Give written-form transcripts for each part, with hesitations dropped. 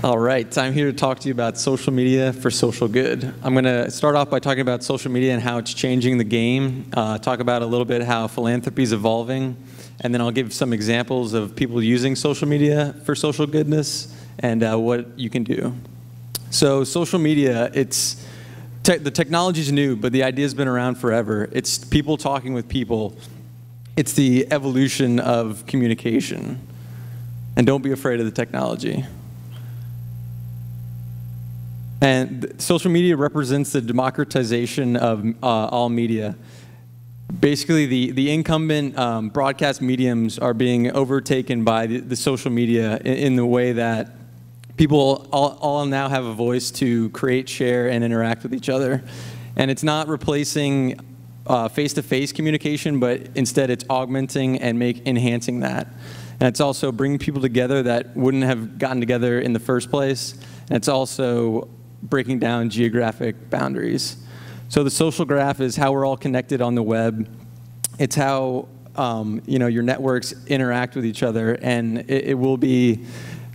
All right, I'm here to talk to you about social media for social good. I'm going to start off by talking about social media and how it's changing the game, talk about a little bit how philanthropy is evolving, and then I'll give some examples of people using social media for social goodness and what you can do. So social media, the technology is new, but the idea's been around forever. It's people talking with people. It's the evolution of communication. And don't be afraid of the technology. And social media represents the democratization of all media. Basically, the incumbent broadcast mediums are being overtaken by the social media in the way that people all now have a voice to create, share, and interact with each other. And it's not replacing face-to-face communication, but instead it's augmenting and enhancing that. And it's also bringing people together that wouldn't have gotten together in the first place. And it's also breaking down geographic boundaries. So the social graph is how we're all connected on the web. It's how your networks interact with each other, and it will be,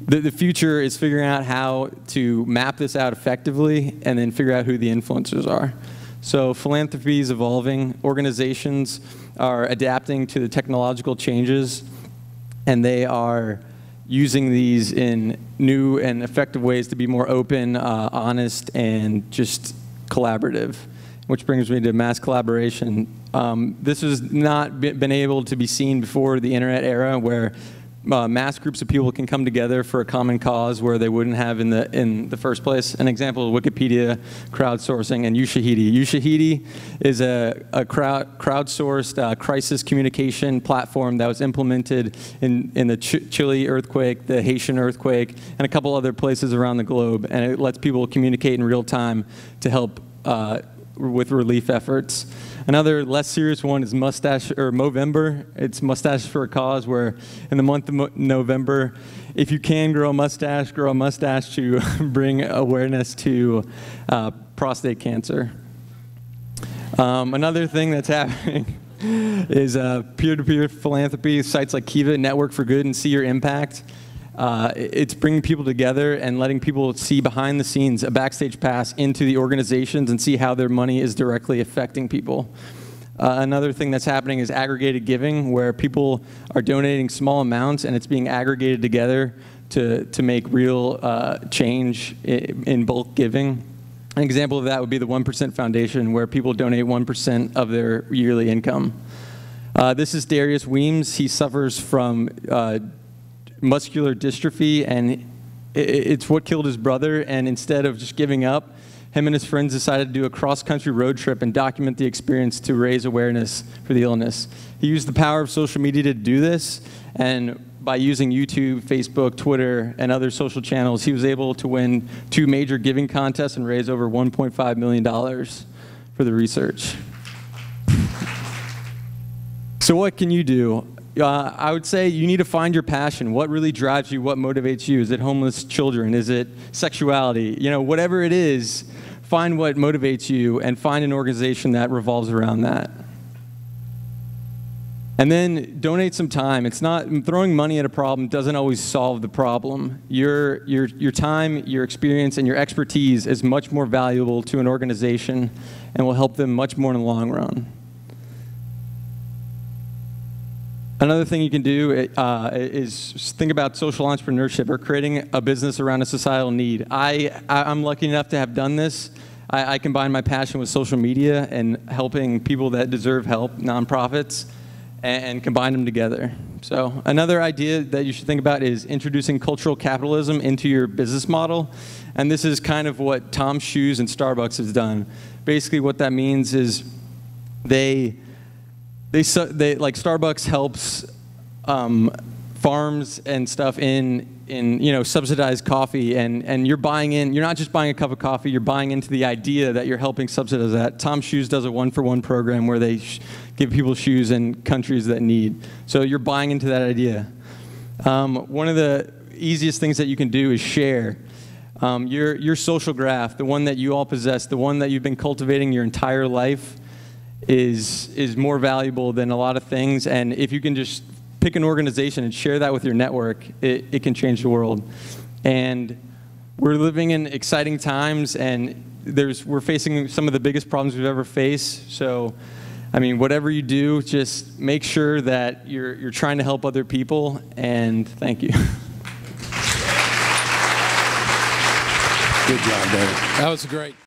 the future is figuring out how to map this out effectively and then figure out who the influencers are. So philanthropy is evolving. Organizations are adapting to the technological changes, and they are using these in new and effective ways to be more open, honest, and just collaborative, which brings me to mass collaboration. This has not been able to be seen before the internet era, where mass groups of people can come together for a common cause where they wouldn't have in the first place. An example of Wikipedia, crowdsourcing, and Ushahidi. Ushahidi is a crowdsourced crisis communication platform that was implemented in the Chile earthquake, the Haitian earthquake, and a couple other places around the globe. And it lets people communicate in real time to help with relief efforts. Another less serious one is Movember. It's Mustache for a Cause, where in the month of November, if you can grow a mustache to bring awareness to prostate cancer. Another thing that's happening is peer-to-peer philanthropy, sites like Kiva, Network for Good, and See Your Impact. It's bringing people together and letting people see behind the scenes, a backstage pass into the organizations and see how their money is directly affecting people. Another thing that's happening is aggregated giving, where people are donating small amounts and it's being aggregated together to make real change in bulk giving. An example of that would be the 1% Foundation, where people donate 1% of their yearly income. This is Darius Weems. He suffers from muscular dystrophy, and it's what killed his brother, and instead of just giving up, him and his friends decided to do a cross-country road trip and document the experience to raise awareness for the illness. He used the power of social media to do this, and by using YouTube, Facebook, Twitter, and other social channels, he was able to win 2 major giving contests and raise over $1.5 million for the research. So what can you do? I would say you need to find your passion. What really drives you? What motivates you? Is it homeless children? Is it sexuality? Whatever it is, find what motivates you and find an organization that revolves around that. And then donate some time. It's not, throwing money at a problem doesn't always solve the problem. Your time, your experience, and your expertise is much more valuable to an organization and will help them much more in the long run. Another thing you can do is think about social entrepreneurship or creating a business around a societal need. I'm lucky enough to have done this. I combine my passion with social media and helping people that deserve help, nonprofits, and combine them together. So another idea that you should think about is introducing cultural capitalism into your business model. And this is kind of what Tom's Shoes and Starbucks has done. Basically what that means is like Starbucks helps farms and stuff in subsidized coffee, and you're buying in. You're not just buying a cup of coffee. You're buying into the idea that you're helping subsidize that. Tom's Shoes does a 1-for-1 program where they give people shoes in countries that need. So you're buying into that idea. One of the easiest things that you can do is share. Your social graph, the one that you all possess, the one that you've been cultivating your entire life, is more valuable than a lot of things. And if you can just pick an organization and share that with your network, it can change the world. And we're living in exciting times, and we're facing some of the biggest problems we've ever faced. So, I mean, whatever you do, just make sure that you're trying to help other people, and thank you. Good job, David. That was great.